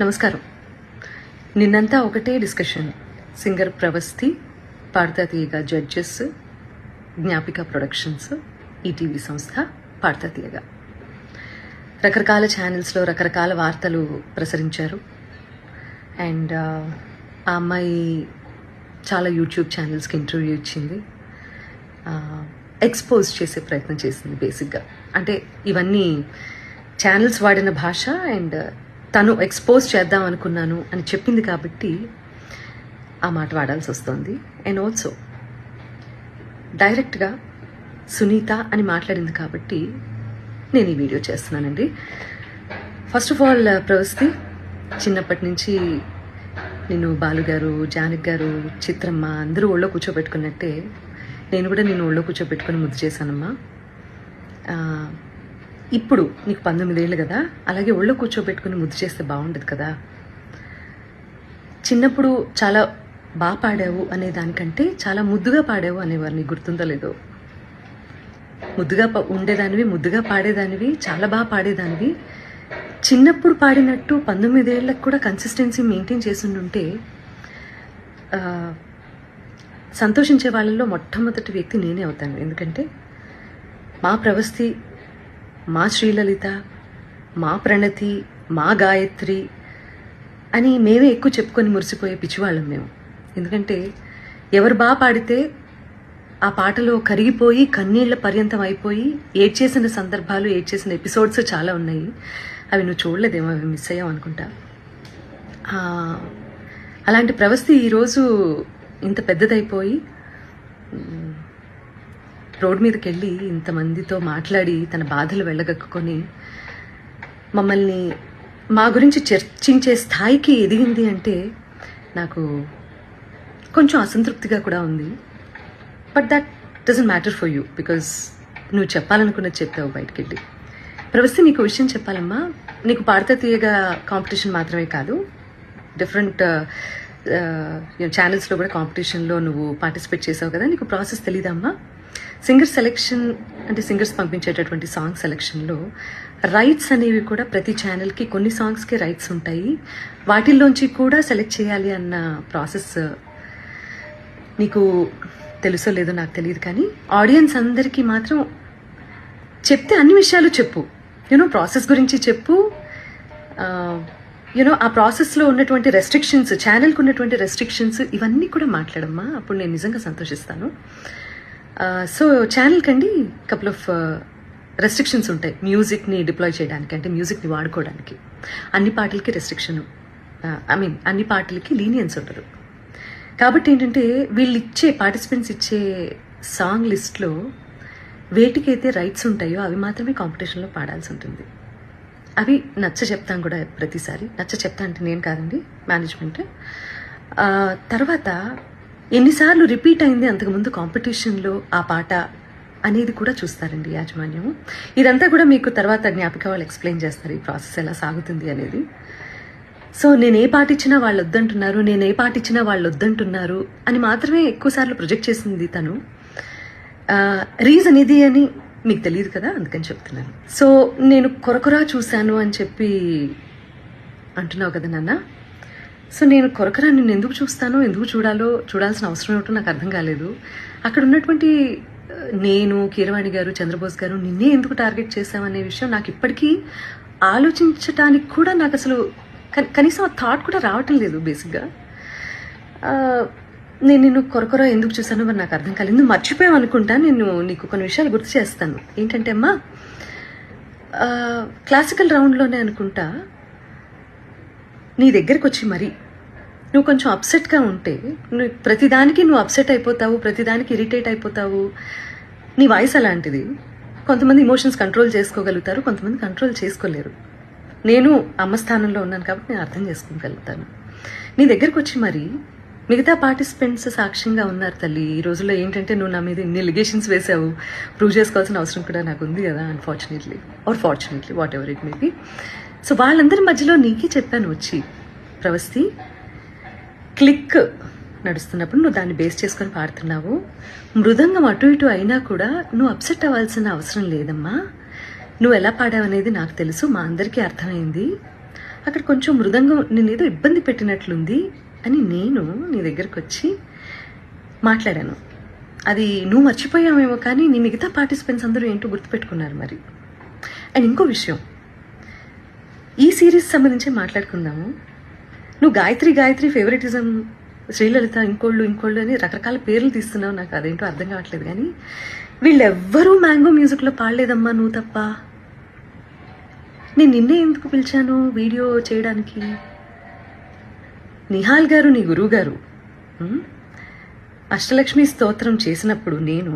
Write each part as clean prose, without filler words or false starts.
నమస్కారం. నిన్నంతా ఒకటే డిస్కషన్. సింగర్ ప్రవస్తి, పాడతా తీయగా జడ్జెస్, జ్ఞాపిక ప్రొడక్షన్స్, ఈటీవీ సంస్థ, పాడతా తీయగా రకరకాల ఛానల్స్లో రకరకాల వార్తలు ప్రసరించారు. అండ్ ఆ అమ్మాయి చాలా యూట్యూబ్ ఛానల్స్కి ఇంటర్వ్యూ ఇచ్చింది, ఎక్స్పోజ్ చేసే ప్రయత్నం చేసింది. బేసిక్గా అంటే ఇవన్నీ ఛానల్స్ వాడిన భాష అండ్ తను ఎక్స్పోజ్ చేద్దాం అనుకున్నాను అని చెప్పింది కాబట్టి ఆ మాట వాడాల్సి వస్తుంది. అండ్ ఆల్సో డైరెక్ట్గా సునీత అని మాట్లాడింది కాబట్టి నేను ఈ వీడియో చేస్తున్నానండి. ఫస్ట్ ఆఫ్ ఆల్ ప్రవస్తి, చిన్నప్పటి నుంచి నేను బాలుగారు, జానక్ గారు, చిత్రమ్మ అందరూ ఒళ్ళో కూర్చోబెట్టుకున్నట్టే నేను కూడా నేను ఒళ్ళో కూర్చోబెట్టుకుని ముద్దు చేశానమ్మా. ఇప్పుడు నీకు 19 ఏళ్ళు కదా, అలాగే ఒళ్ళో కూర్చోబెట్టుకుని ముద్దు చేస్తే బాగుండదు కదా. చిన్నప్పుడు చాలా బాగా పాడావు అనే దానికంటే చాలా ముద్దుగా పాడావు అనేవారు. నీకు గుర్తుందో లేదో? ముద్దుగా ఉండేదానివి, ముద్దుగా పాడేదానివి, చాలా బాగా పాడేదానివి. చిన్నప్పుడు పాడినట్టు 19 ఏళ్ళకు కూడా కన్సిస్టెన్సీ మెయింటైన్ చేసి ఉంటే సంతోషించే వాళ్ళల్లో మొట్టమొదటి వ్యక్తి నేనే అవుతాను. ఎందుకంటే మా ప్రవస్తి, మా శ్రీలలిత, మా ప్రణతి, మా గాయత్రి అని మేమే ఎక్కువ చెప్పుకొని మురిసిపోయే పిచ్చివాళ్ళం మేము. ఎందుకంటే ఎవరు బాగా పాడితే ఆ పాటలో కరిగిపోయి కన్నీళ్ల పర్యంతం అయిపోయి ఏడ్చేసిన సందర్భాలు, ఏడ్చేసిన ఎపిసోడ్స్ చాలా ఉన్నాయి. అవి నువ్వు చూడలేదేమో, అవి మిస్ అయ్యావు అనుకుంటా. అలాంటి ప్రవస్తి ఈరోజు ఇంత పెద్దదైపోయి రోడ్ మీదకి వెళ్ళి ఇంతమందితో మాట్లాడి తన బాధలు వెళ్ళగక్కుని మమ్మల్ని మా గురించి చర్చించే స్థాయికి ఎదిగింది అంటే నాకు కొంచెం అసంతృప్తిగా కూడా ఉంది. But that doesn't matter for you, because నువ్వు చెప్పాలనుకున్నది చెప్పావు బయటికి వెళ్ళి. ప్రవస్తి, నీకు విషయం చెప్పాలమ్మా. నీకు పాడతా తీయగా కాంపిటీషన్ మాత్రమే కాదు, డిఫరెంట్ ఛానల్స్లో కూడా కాంపిటీషన్లో నువ్వు పార్టిసిపేట్ చేసావు కదా. నీకు ప్రాసెస్ తెలీదమ్మా? సింగర్ సెలెక్షన్ అంటే సింగర్స్ పంపించేటటువంటి సాంగ్ సెలెక్షన్లో రైట్స్ అనేవి కూడా ప్రతి ఛానల్కి కొన్ని సాంగ్స్కి రైట్స్ ఉంటాయి. వాటిల్లోంచి కూడా సెలెక్ట్ చేయాలి అన్న ప్రాసెస్ నీకు తెలుసో లేదో నాకు తెలియదు, కానీ ఆడియన్స్ అందరికీ మాత్రం చెప్తే అన్ని విషయాలు చెప్పు. ప్రాసెస్ గురించి చెప్పు. ఆ ప్రాసెస్లో ఉన్నటువంటి రెస్ట్రిక్షన్స్, ఛానల్కి ఉన్నటువంటి రెస్ట్రిక్షన్స్, ఇవన్నీ కూడా మాట్లాడమ్మా. అప్పుడు నేను నిజంగా సంతోషిస్తాను. సో ఛానల్ కండి కపుల్ ఆఫ్ రెస్ట్రిక్షన్స్ ఉంటాయి. మ్యూజిక్ని డిప్లాయ్ చేయడానికి, అంటే మ్యూజిక్ని వాడుకోవడానికి అన్ని పాటలకి రెస్ట్రిక్షన్, అన్ని పాటలకి లీనియన్స్ ఉండదు. కాబట్టి ఏంటంటే వీళ్ళు ఇచ్చే పార్టిసిపెంట్స్ ఇచ్చే సాంగ్ లిస్ట్లో వేటికైతే రైట్స్ ఉంటాయో అవి మాత్రమే కాంపిటీషన్లో పాడాల్సి ఉంటుంది. అవి నచ్చ చెప్తాను కూడా ప్రతిసారి. నచ్చ చెప్తా అంటే నేను కాదండి, మేనేజ్మెంట్. తర్వాత ఎన్నిసార్లు రిపీట్ అయింది అంతకుముందు కాంపిటీషన్లో ఆ పాట అనేది కూడా చూస్తారండి యాజమాన్యము. ఇదంతా కూడా మీకు తర్వాత జ్ఞాపిక వాళ్ళు ఎక్స్ప్లెయిన్ చేస్తారు ఈ ప్రాసెస్ ఎలా సాగుతుంది అనేది. సో నేను ఏ పాట ఇచ్చినా వాళ్ళు వద్దంటున్నారు, నేను ఏ పాట ఇచ్చినా వాళ్ళు వద్దంటున్నారు అని మాత్రమే ఎక్కువసార్లు ప్రొజెక్ట్ చేసింది తను. రీజన్ ఇది అని మీకు తెలియదు కదా, అందుకని చెప్తున్నాను. సో నేను కొరకొరా చూశాను అని చెప్పి అంటున్నావు కదా నాన్న. సో నేను కొరకరా నిన్ను ఎందుకు చూస్తానో, ఎందుకు చూడాల్సిన అవసరం ఏమిటో నాకు అర్థం కాలేదు. అక్కడ ఉన్నటువంటి నేను, కీరవాణి గారు, చంద్రబోస్ గారు నిన్నే ఎందుకు టార్గెట్ చేశామనే విషయం నాకు ఇప్పటికీ ఆలోచించటానికి కూడా నాకు అసలు కనీసం ఆ థాట్ కూడా రావటం లేదు. బేసిక్గా నేను నిన్ను కొరకొర ఎందుకు చూసానో మరి నాకు అర్థం కాలేదు. నువ్వు మర్చిపోయావు అనుకుంటా. నేను నీకు కొన్ని విషయాలు గుర్తు చేస్తాను. ఏంటంటే అమ్మా, క్లాసికల్ రౌండ్లోనే అనుకుంటా నీ దగ్గరికి వచ్చి మరి నువ్వు కొంచెం అప్సెట్గా ఉంటే, నువ్వు ప్రతిదానికి నువ్వు అప్సెట్ అయిపోతావు, ప్రతిదానికి ఇరిటేట్ అయిపోతావు. నీ వాయిస్ అలాంటిది. కొంతమంది ఇమోషన్స్ కంట్రోల్ చేసుకోగలుగుతారు, కొంతమంది కంట్రోల్ చేసుకోలేరు. నేను అమ్మ స్థానంలో ఉన్నాను కాబట్టి నేను అర్థం చేసుకోగలుగుతాను. నీ దగ్గరికి వచ్చి మరి మిగతా పార్టిసిపెంట్స్ సాక్ష్యంగా ఉన్నారు తల్లి. ఈ రోజుల్లో ఏంటంటే నువ్వు నా మీద ఇన్ని ఎలిగేషన్స్ వేసావు, ప్రూవ్ చేసుకోవాల్సిన అవసరం కూడా నాకు ఉంది కదా, unfortunately are fortunately, what ever it may be. So వాళ్ళందరి మధ్యలో నీకే చెప్పాను వచ్చి, ప్రవస్తి క్లిక్ నడుస్తున్నప్పుడు నువ్వు దాన్ని బేస్ చేసుకొని పాడుతున్నావు. మృదంగం అటు ఇటు అయినా కూడా నువ్వు అప్సెట్ అవ్వాల్సిన అవసరం లేదమ్మా. నువ్వు ఎలా పాడావనేది నాకు తెలుసు, మా అందరికీ అర్థమైంది. అక్కడ కొంచెం మృదంగం నేనేదో ఇబ్బంది పెట్టినట్లుంది అని నేను నీ దగ్గరకు వచ్చి మాట్లాడాను. అది నువ్వు మర్చిపోయావేమో కానీ నీ మిగతా పార్టిసిపెంట్స్ అందరూ ఏంటో గుర్తుపెట్టుకున్నారు మరి. అండ్ ఇంకో విషయం, ఈ సిరీస్ సంబంధించి మాట్లాడుకుందాము. నువ్వు గాయత్రి ఫేవరెటిజం, శ్రీలలిత ఇంకోళ్ళు అని రకరకాల పేర్లు తీస్తున్నావు. నాకు అదేంటో అర్థం కావట్లేదు. కానీ వీళ్ళెవ్వరూ మ్యాంగో మ్యూజిక్లో పాడలేదమ్మా, నువ్వు తప్ప. నేను నిన్నే ఎందుకు పిలిచాను వీడియో చేయడానికి? నిహాల్ గారు నీ గురువు గారు అష్టలక్ష్మి స్తోత్రం చేసినప్పుడు నేను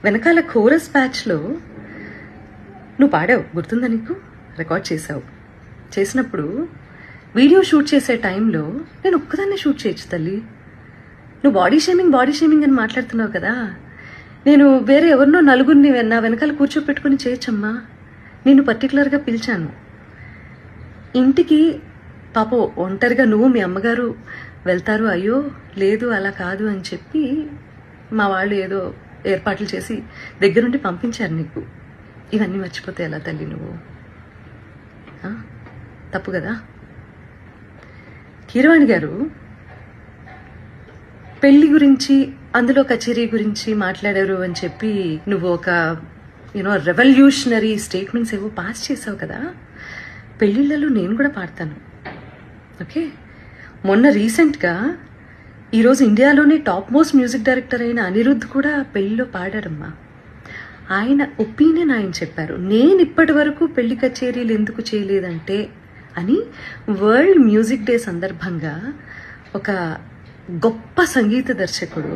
వెనకాల కోరస్ బ్యాచ్లో నువ్వు పాడావు, గుర్తుందా నీకు? రికార్డ్ చేసినప్పుడు వీడియో షూట్ చేసే టైంలో నేను ఒక్కదాన్నే షూట్ చేయొచ్చు తల్లి. నువ్వు బాడీ షేమింగ్ అని మాట్లాడుతున్నావు కదా, నేను వేరే ఎవరినో నలుగురిని నా వెనకాల కూర్చోపెట్టుకుని చేయొచ్చమ్మా. నేను పర్టికులర్గా పిలిచాను ఇంటికి. పాపం ఒంటరిగా నువ్వు మీ అమ్మగారు వెళ్తారు, అయ్యో లేదు అలా కాదు అని చెప్పి మా వాళ్ళు ఏదో ఏర్పాట్లు చేసి దగ్గరుండి పంపించారు నీకు. ఇవన్నీ మర్చిపోతే ఎలా తల్లి నువ్వు? తప్పు కదా. కీరవాణి గారు పెళ్లి గురించి, అందులో కచేరీ గురించి మాట్లాడారు అని చెప్పి నువ్వు ఒక రెవల్యూషనరీ స్టేట్మెంట్స్ ఏవో పాస్ చేసావు కదా. పెళ్ళిళ్ళలో నేను కూడా పాడతాను, ఓకే? మొన్న రీసెంట్గా ఈరోజు ఇండియాలోనే టాప్ మోస్ట్ మ్యూజిక్ డైరెక్టర్ అయిన అనిరుద్ధ్ కూడా పెళ్లిలో పాడారమ్మా. ఆయన ఒపీనియన్ ఆయన చెప్పారు. నేను ఇప్పటి వరకు పెళ్లి కచేరీలు ఎందుకు చేయలేదంటే అని వరల్డ్ మ్యూజిక్ డే సందర్భంగా ఒక గొప్ప సంగీత దర్శకుడు